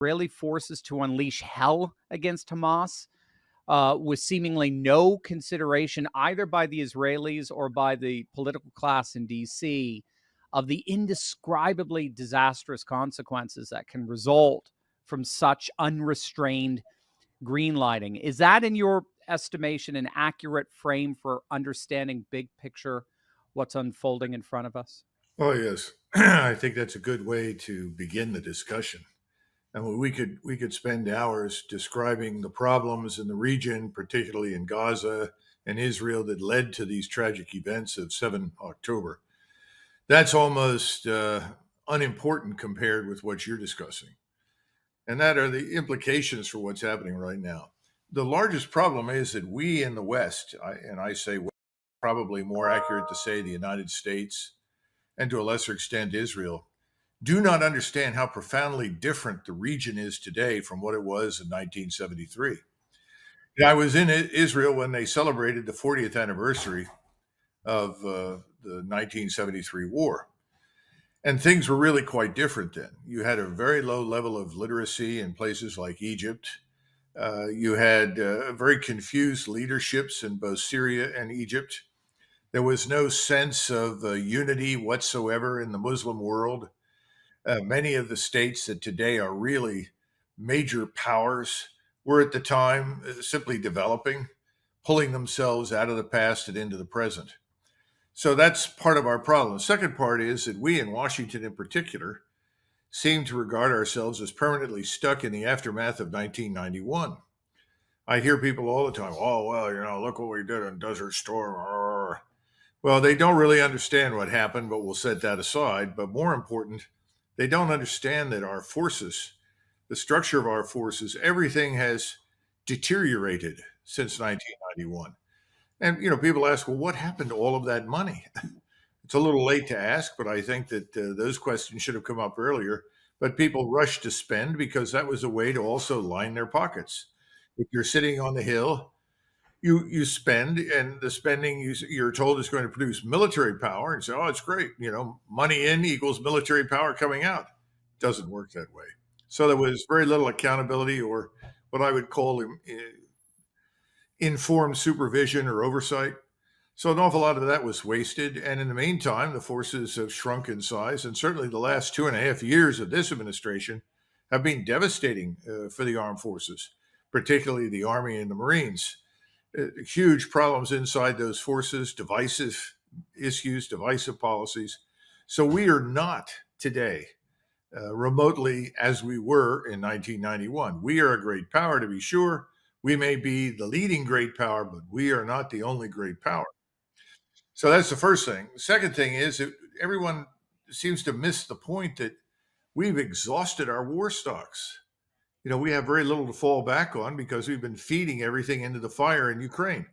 Israeli forces to unleash hell against Hamas, with seemingly no consideration either by the Israelis or by the political class in DC of the indescribably disastrous consequences that can result from such unrestrained greenlighting. Is that, in your estimation, an accurate frame for understanding big picture what's unfolding in front of us? Oh, yes. I think that's a good way to begin the discussion. And we could spend hours describing the problems in the region, particularly in Gaza and Israel, that led to these tragic events of 7 October. That's almost unimportant compared with what you're discussing. And that are the implications for what's happening right now. The largest problem is that we in the West, and I say probably more accurate to say the United States, and to a lesser extent Israel, do not understand how profoundly different the region is today from what it was in 1973. I was in Israel when they celebrated the 40th anniversary of the 1973 war. And things were really quite different then. You had a very low level of literacy in places like Egypt. You had very confused leaderships in both Syria and Egypt. There was no sense of unity whatsoever in the Muslim world. Many of the states that today are really major powers were at the time simply developing, pulling themselves out of the past and into the present. So that's part of our problem. The second part is that we in Washington in particular seem to regard ourselves as permanently stuck in the aftermath of 1991. I hear people all the time, oh, well, look what we did in Desert Storm. Well, they don't really understand what happened, but we'll set that aside. But more important, they don't understand that our forces, the structure of our forces, everything has deteriorated since 1991. And people ask, well, what happened to all of that money? It's a little late to ask, but I think that those questions should have come up earlier. But people rushed to spend because that was a way to also line their pockets. If you're sitting on the Hill, you spend, and the spending you're told is going to produce military power, and say, oh, it's great. Money in equals military power coming out. Doesn't work that way. So there was very little accountability, or what I would call informed supervision or oversight. So an awful lot of that was wasted. And in the meantime, the forces have shrunk in size. And certainly the last 2.5 years of this administration have been devastating for the armed forces, particularly the Army and the Marines. Huge problems inside those forces, divisive issues, divisive policies. So we are not today remotely as we were in 1991. We are a great power, to be sure. We may be the leading great power, but we are not the only great power. So that's the first thing. The second thing is that everyone seems to miss the point that we've exhausted our war stocks. We have very little to fall back on because we've been feeding everything into the fire in Ukraine,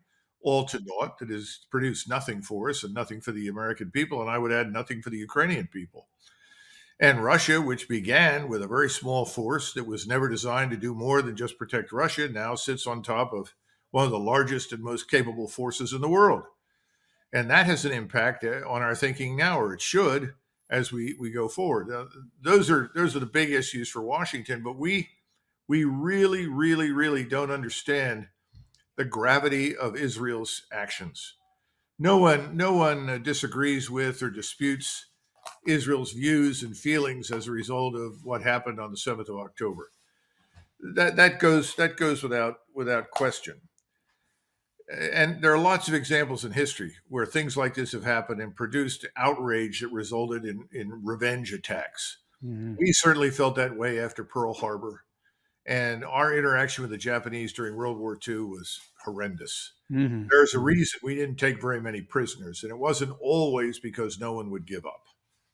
all to naught, that has produced nothing for us and nothing for the American people. And I would add nothing for the Ukrainian people. And Russia, which began with a very small force that was never designed to do more than just protect Russia, now sits on top of one of the largest and most capable forces in the world. And that has an impact on our thinking now, or it should, as we go forward. Those are the big issues for Washington, but we really, really, really don't understand the gravity of Israel's actions. No one disagrees with or disputes Israel's views and feelings as a result of what happened on the 7th of October. That goes without question. And there are lots of examples in history where things like this have happened and produced outrage that resulted in revenge attacks. Mm-hmm. We certainly felt that way after Pearl Harbor. And our interaction with the Japanese during World War II was horrendous. Mm-hmm. There's a reason we didn't take very many prisoners, and it wasn't always because no one would give up.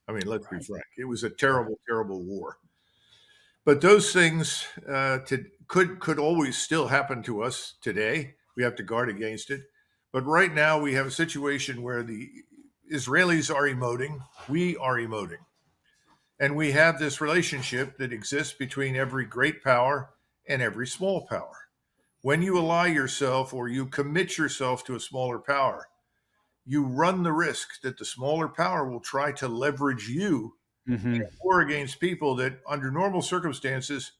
I mean, let's be frank. It was a terrible, terrible war. But those things could always still happen to us today. We have to guard against it. But right now, we have a situation where the Israelis are emoting. We are emoting. And we have this relationship that exists between every great power and every small power. When you ally yourself or you commit yourself to a smaller power, you run the risk that the smaller power will try to leverage you Mm-hmm. in a war against people that, under normal circumstances,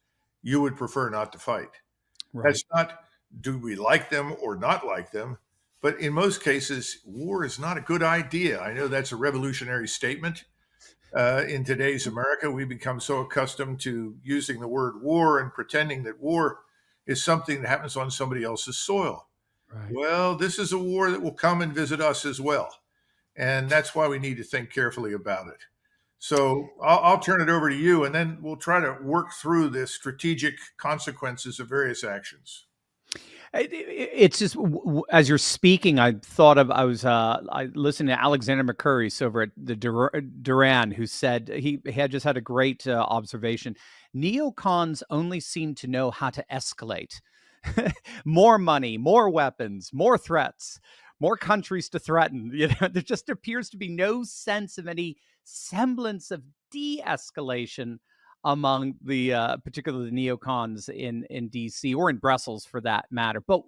you would prefer not to fight. Right. That's not, do we like them or not like them? But in most cases, war is not a good idea. I know that's a revolutionary statement. In today's America, we become so accustomed to using the word war and pretending that war is something that happens on somebody else's soil. Right. Well, this is a war that will come and visit us as well. And that's why we need to think carefully about it. So I'll turn it over to you, and then we'll try to work through the strategic consequences of various actions. It's just as you're speaking, I thought of I listened to Alexander McCurry over at the Duran, who said he had just had a great observation. Neocons only seem to know how to escalate. More money, more weapons, more threats, more countries to threaten. There just appears to be no sense of any semblance of de-escalation among the particularly the neocons in DC or in Brussels for that matter. But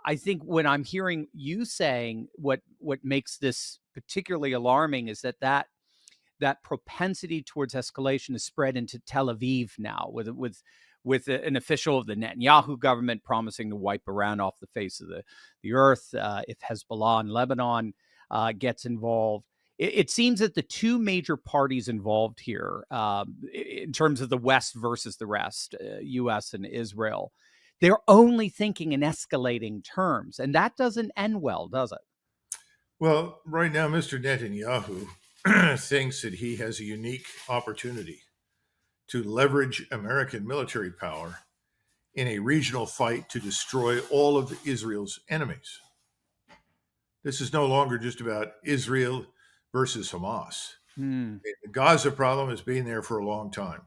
I think when I'm hearing you saying what makes this particularly alarming is that propensity towards escalation is spread into Tel Aviv now, with an official of the Netanyahu government promising to wipe Iran off the face of the earth if Hezbollah in Lebanon gets involved. It seems that the two major parties involved here, in terms of the West versus the rest, U.S. and Israel, they're only thinking in escalating terms, and that doesn't end well, does it? Well, right now, Mr. Netanyahu thinks that he has a unique opportunity to leverage American military power in a regional fight to destroy all of Israel's enemies. This is no longer just about Israel versus Hamas. Hmm. The Gaza problem has been there for a long time.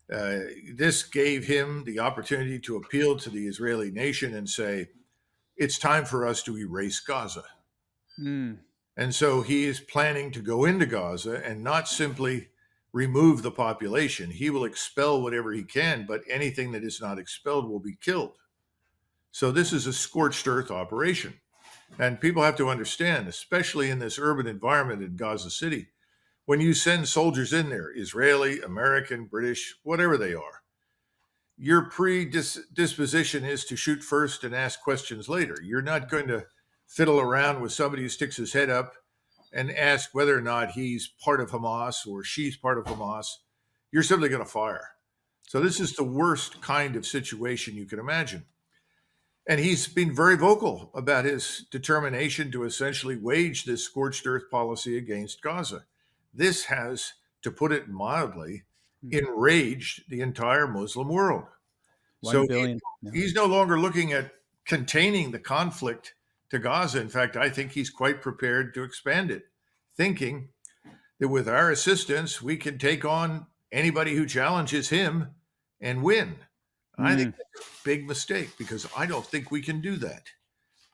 This gave him the opportunity to appeal to the Israeli nation and say, it's time for us to erase Gaza. Hmm. And so he is planning to go into Gaza and not simply remove the population. He will expel whatever he can, but anything that is not expelled will be killed. So this is a scorched earth operation. And people have to understand, especially in this urban environment in Gaza City, when you send soldiers in there, Israeli, American, British, whatever they are, your predisposition is to shoot first and ask questions later. You're not going to fiddle around with somebody who sticks his head up and ask whether or not he's part of Hamas or she's part of Hamas. You're simply going to fire. So this is the worst kind of situation you can imagine. And he's been very vocal about his determination to essentially wage this scorched earth policy against Gaza. This has, to put it mildly, enraged the entire Muslim world. 1 So billion. he's no longer looking at containing the conflict to Gaza. In fact, I think he's quite prepared to expand it, thinking that with our assistance, we can take on anybody who challenges him and win. I think that's a big mistake because I don't think we can do that.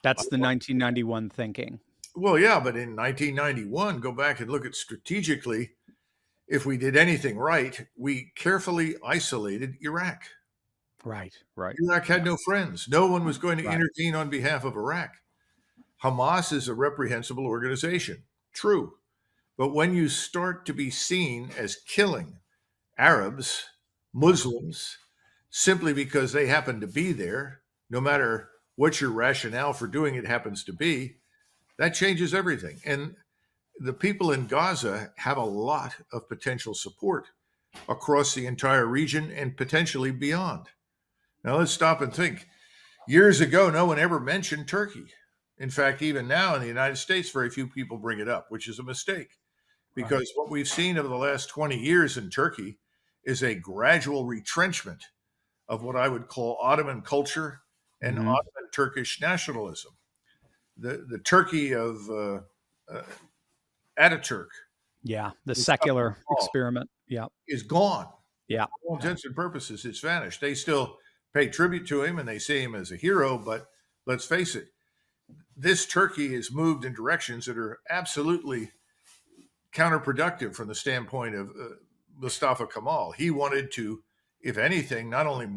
That's the 1991 thinking. Well, yeah, but in 1991, go back and look at strategically, if we did anything right, we carefully isolated Iraq. Right, right. Iraq had no friends. No one was going to intervene on behalf of Iraq. Hamas is a reprehensible organization. True. But when you start to be seen as killing Arabs, Muslims, simply because they happen to be there, no matter what your rationale for doing it happens to be, that changes everything. And the people in Gaza have a lot of potential support across the entire region and potentially beyond. Now let's stop and think. Years ago, no one ever mentioned Turkey. In fact, even now in the United States, very few people bring it up, which is a mistake. Because what we've seen over the last 20 years in Turkey is a gradual retrenchment of what I would call Ottoman culture and Ottoman Turkish nationalism. The Turkey of Ataturk, the secular experiment, is gone. Yeah, for all intents and purposes, it's vanished. They still pay tribute to him and they see him as a hero, but let's face it, this Turkey has moved in directions that are absolutely counterproductive from the standpoint of Mustafa Kemal. He wanted to, if anything, not only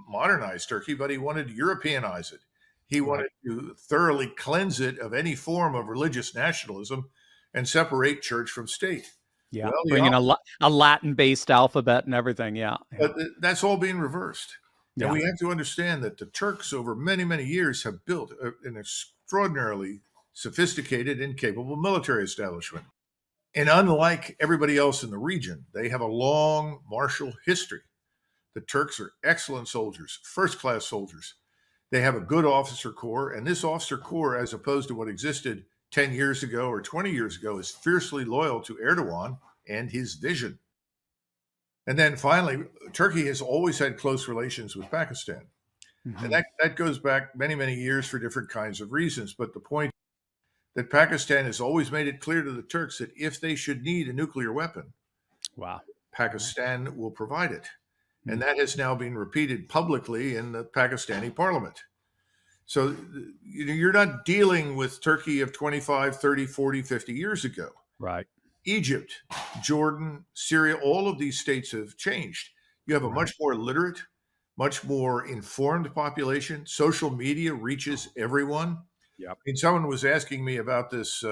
modernize Turkey, but he wanted to Europeanize it. He wanted to thoroughly cleanse it of any form of religious nationalism and separate church from state. Yeah, well, bring in a Latin-based alphabet and everything. Yeah, but that's all being reversed. And Yeah. we have to understand that the Turks, over many, many years, have built an extraordinarily sophisticated and capable military establishment. And unlike everybody else in the region, they have a long martial history. The Turks are excellent soldiers, first class soldiers. They have a good officer corps, and this officer corps, as opposed to what existed 10 years ago or 20 years ago, is fiercely loyal to Erdogan and his vision. And then finally, Turkey has always had close relations with Pakistan. And Hmm. that goes back many, many years for different kinds of reasons. But the point that Pakistan has always made it clear to the Turks that if they should need a nuclear weapon, Wow. Pakistan will provide it. And Mm. that has now been repeated publicly in the Pakistani parliament. So you're not dealing with Turkey of 25, 30, 40, 50 years ago. Right. Egypt, Jordan, Syria, all of these states have changed. You have a Right. much more literate, much more informed population. Social media reaches everyone. Yep. I mean, someone was asking me about this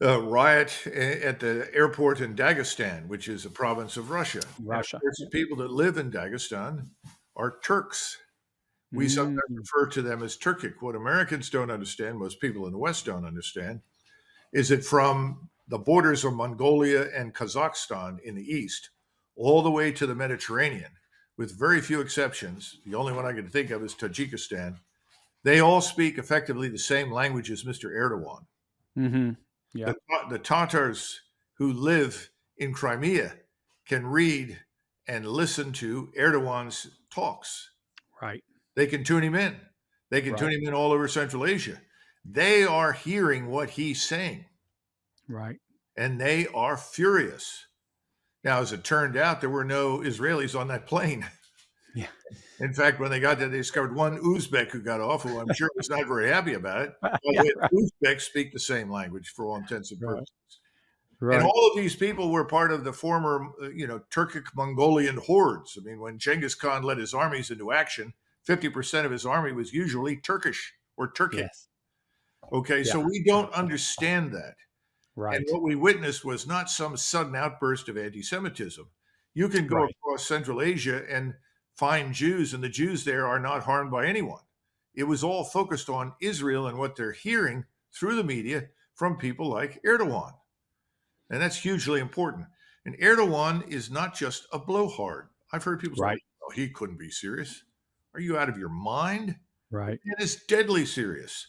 riot at the airport in Dagestan, which is a province of Russia. And of Russia. course, the Yeah. people that live in Dagestan are Turks. We sometimes Mm. refer to them as Turkic. What Americans don't understand, most people in the West don't understand, is that from the borders of Mongolia and Kazakhstan in the east, all the way to the Mediterranean, with very few exceptions, the only one I can think of is Tajikistan, they all speak effectively the same language as Mr. Erdogan. Hmm. The, Yep. the Tatars who live in Crimea can read and listen to Erdogan's talks. Right. They can tune him in. They can tune Right. him in all over Central Asia. They are hearing what he's saying, Right. and they are furious. Now, as it turned out, there were no Israelis on that plane. Yeah. In fact, when they got there, they discovered one Uzbek who got off, who I'm sure was not very happy about it. By the Yeah. way, Right. Uzbeks speak the same language for all intents and Right. purposes. And Right. all of these people were part of the former, Turkic Mongolian hordes. I mean, when Genghis Khan led his armies into action, 50% of his army was usually Turkish or Turkic. Yes. Okay, Yeah. so we don't understand that. And Right. what we witnessed was not some sudden outburst of anti Semitism. You can go Right. across Central Asia and find Jews, and the Jews there are not harmed by anyone. It was all focused on Israel and what they're hearing through the media from people like Erdogan. And that's hugely important. And Erdogan is not just a blowhard. I've heard people say, Right. oh, he couldn't be serious. Are you out of your mind? Right. It is deadly serious.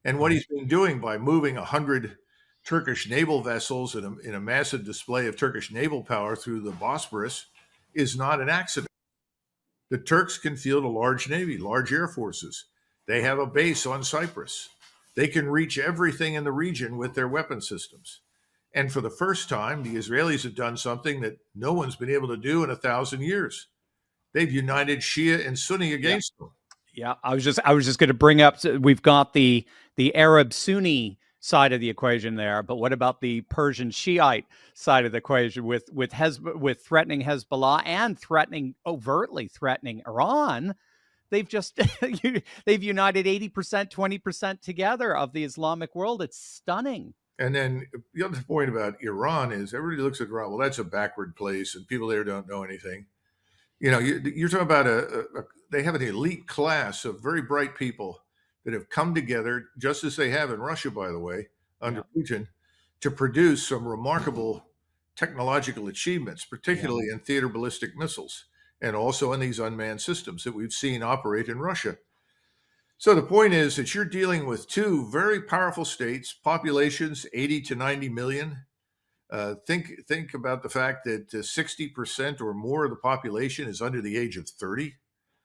And what Right. he's been doing by moving 100 Turkish naval vessels in a massive display of Turkish naval power through the Bosporus is not an accident. The Turks can field a large navy, large air forces. They have a base on Cyprus. They can reach everything in the region with their weapon systems. And for the first time, the Israelis have done something that no one's been able to do in 1,000 years. They've united Shia and Sunni Yeah. against them. Yeah. I was just going to bring up. So we've got the Arab Sunni side of the equation there, but what about the Persian Shiite side of the equation with threatening Hezbollah and overtly threatening Iran? They've just they've united 80%, 20% together of the Islamic world. It's stunning. And then the other point about Iran is everybody looks at Iran, well, that's a backward place and people there don't know anything. You're talking about they have an elite class of very bright people that have come together, just as they have in Russia, by the way, under Yeah. Putin, to produce some remarkable technological achievements, Yeah. particularly in theater ballistic missiles and also in these unmanned systems that we've seen operate in Russia. So the point is that you're dealing with two very powerful states, populations 80 to 90 million. Think about the fact that 60% or more of the population is under the age of 30. So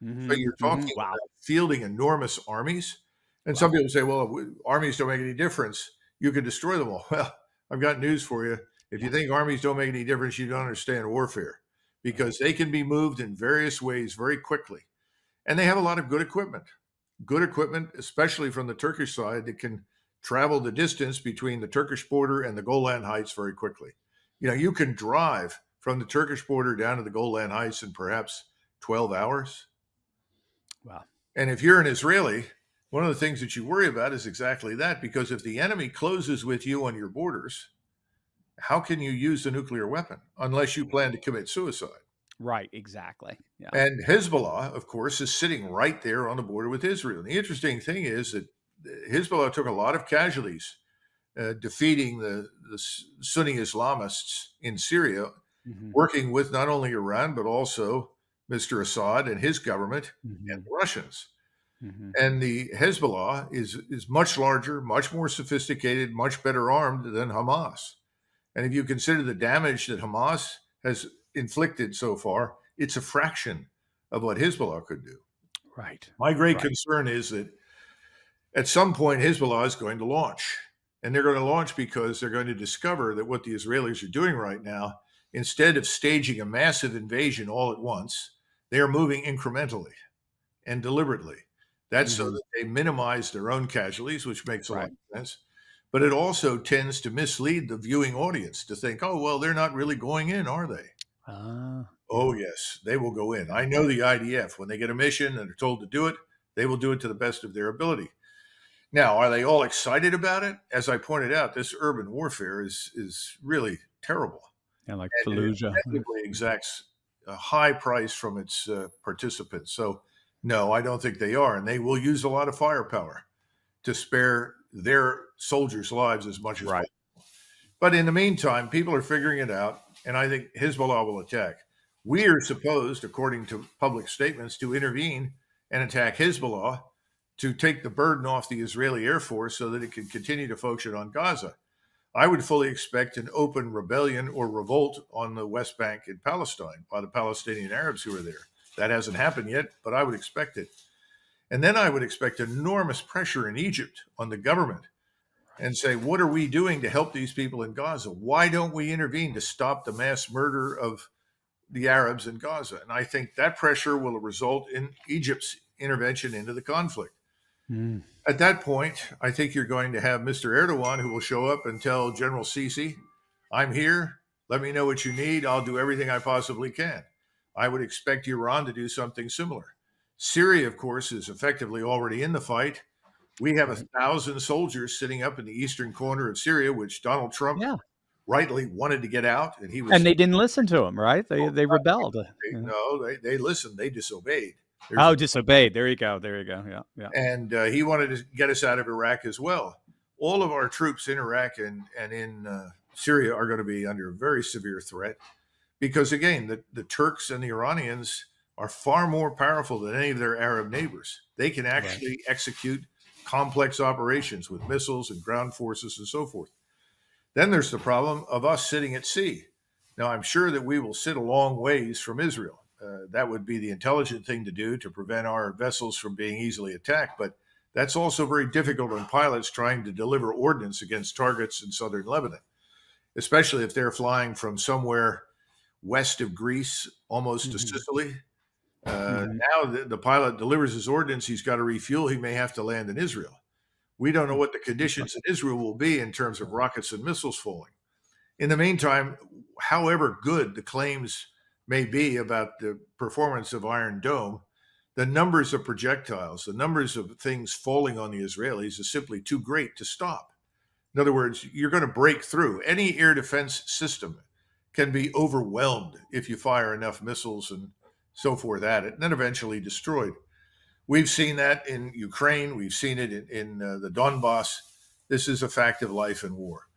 Hmm. you're Hmm. talking Wow. about fielding enormous armies. And some Wow. people say, well, armies don't make any difference. You can destroy them all. Well, I've got news for you. If you Yeah. think armies don't make any difference, you don't understand warfare Right. because they can be moved in various ways very quickly. And they have a lot of good equipment, especially from the Turkish side, that can travel the distance between the Turkish border and the Golan Heights very quickly. You can drive from the Turkish border down to the Golan Heights in perhaps 12 hours. Wow. And if you're an Israeli, one of the things that you worry about is exactly that, because if the enemy closes with you on your borders, how can you use a nuclear weapon unless you plan to commit suicide? Right, exactly. Yeah. And Hezbollah, of course, is sitting right there on the border with Israel. And the interesting thing is that Hezbollah took a lot of casualties defeating the Sunni Islamists in Syria, Mhm. working with not only Iran, but also Mr. Assad and his government and Mhm. the Russians. Mhm. And the Hezbollah is much larger, much more sophisticated, much better armed than Hamas. And if you consider the damage that Hamas has inflicted so far, it's a fraction of what Hezbollah could do. Right. My great Right. concern is that at some point Hezbollah is going to launch. And they're going to launch because they're going to discover that what the Israelis are doing right now, instead of staging a massive invasion all at once, they are moving incrementally and deliberately. That's so Mhm. that they minimize their own casualties, which makes a lot Right. of sense. But it also tends to mislead the viewing audience to think, oh, well, they're not really going in, are they? Ah, Oh, yeah. yes, they will go in. Yeah. I know the IDF, when they get a mission and are told to do it, they will do it to the best of their ability. Now, are they all excited about it? As I pointed out, this urban warfare is really terrible, Yeah, like and it Fallujah. inevitably exacts a high price from its participants. So, no, I don't think they are, and they will use a lot of firepower to spare their soldiers' lives as much as Right. possible. But in the meantime, people are figuring it out, and I think Hezbollah will attack. We are supposed, according to public statements, to intervene and attack Hezbollah to take the burden off the Israeli Air Force so that it can continue to function on Gaza. I would fully expect an open rebellion or revolt on the West Bank in Palestine by the Palestinian Arabs who are there. That hasn't happened yet, but I would expect it. And then I would expect enormous pressure in Egypt on the government and say, what are we doing to help these people in Gaza? Why don't we intervene to stop the mass murder of the Arabs in Gaza? And I think that pressure will result in Egypt's intervention into the conflict. Mm. At that point, I think you're going to have Mr. Erdogan who will show up and tell General Sisi, I'm here. Let me know what you need. I'll do everything I possibly can. I would expect Iran to do something similar. Syria, of course, is effectively already in the fight. We have Right. 1,000 soldiers sitting up in the eastern corner of Syria, which Donald Trump Yeah. rightly wanted to get out, and he And was they didn't listen to him, right? They rebelled. Yeah. they listened, they disobeyed. There's Oh, no, disobeyed. There you go. There you go. Yeah. Yeah. and he wanted to get us out of Iraq as well. All of our troops in Iraq and in Syria are going to be under a very severe threat because, again, the Turks and the Iranians are far more powerful than any of their Arab neighbors. They can Right. actually execute complex operations with missiles and ground forces and so forth. Then there's the problem of us sitting at sea. Now, I'm sure that we will sit a long ways from Israel. That would be the intelligent thing to do to prevent our vessels from being easily attacked. But that's also very difficult on pilots trying to deliver ordnance against targets in southern Lebanon, especially if they're flying from somewhere west of Greece, almost to Mhm. Sicily. Mhm. Now the pilot delivers his ordnance, he's got to refuel, he may have to land in Israel. We don't know what the conditions in Israel will be in terms of rockets and missiles falling. In the meantime, however good the claims may be about the performance of Iron Dome, the numbers of projectiles, the numbers of things falling on the Israelis is simply too great to stop. In other words, you're going to break through. Any air defense system can be overwhelmed if you fire enough missiles and so forth at it, and then eventually destroyed. We've seen that in Ukraine. We've seen it in the Donbass. This is a fact of life in war.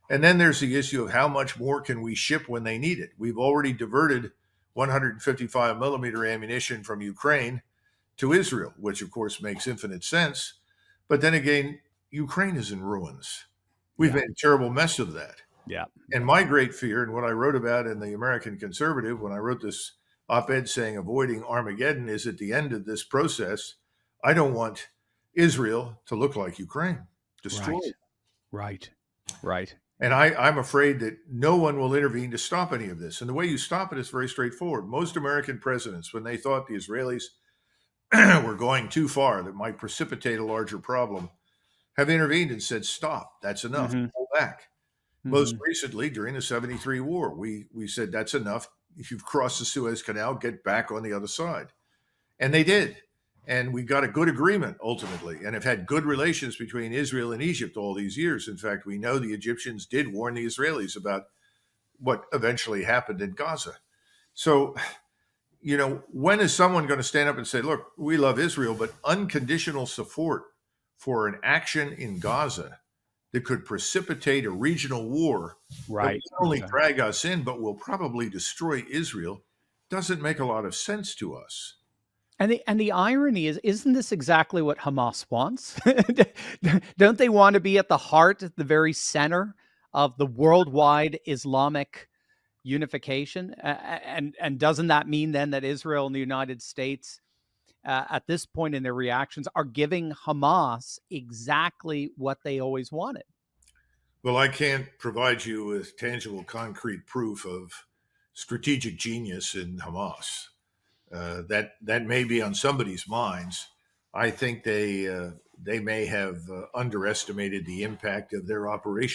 And then there's the issue of how much more can we ship when they need it. We've already diverted 155 millimeter ammunition from Ukraine to Israel, which of course makes infinite sense. But then again, Ukraine is in ruins. We've Yeah. made a terrible mess of that. Yeah. And my great fear, and what I wrote about in the American Conservative when I wrote this op ed saying avoiding Armageddon, is at the end of this process, I don't want Israel to look like Ukraine, Right. destroyed. Right. Right. And I'm afraid that no one will intervene to stop any of this. And the way you stop it is very straightforward. Most American presidents, when they thought the Israelis were going too far that might precipitate a larger problem, have intervened and said, stop, that's enough, Mhm. pull back. Most Mhm. recently, during the 73 war, we said, that's enough. If you've crossed the Suez Canal, get back on the other side. And they did. And we got a good agreement ultimately and have had good relations between Israel and Egypt all these years. In fact, we know the Egyptians did warn the Israelis about what eventually happened in Gaza. So when is someone going to stand up and say, look, we love Israel, but unconditional support for an action in Gaza that could precipitate a regional war that will Right. not only Exactly. drag us in, but will probably destroy Israel doesn't make a lot of sense to us. And the irony is, isn't this exactly what Hamas wants? Don't they want to be at the heart, at the very center of the worldwide Islamic unification? And doesn't that mean then that Israel and the United States, at this point in their reactions, are giving Hamas exactly what they always wanted? Well, I can't provide you with tangible, concrete proof of strategic genius in Hamas. That may be on somebody's minds. I think they may have underestimated the impact of their operation.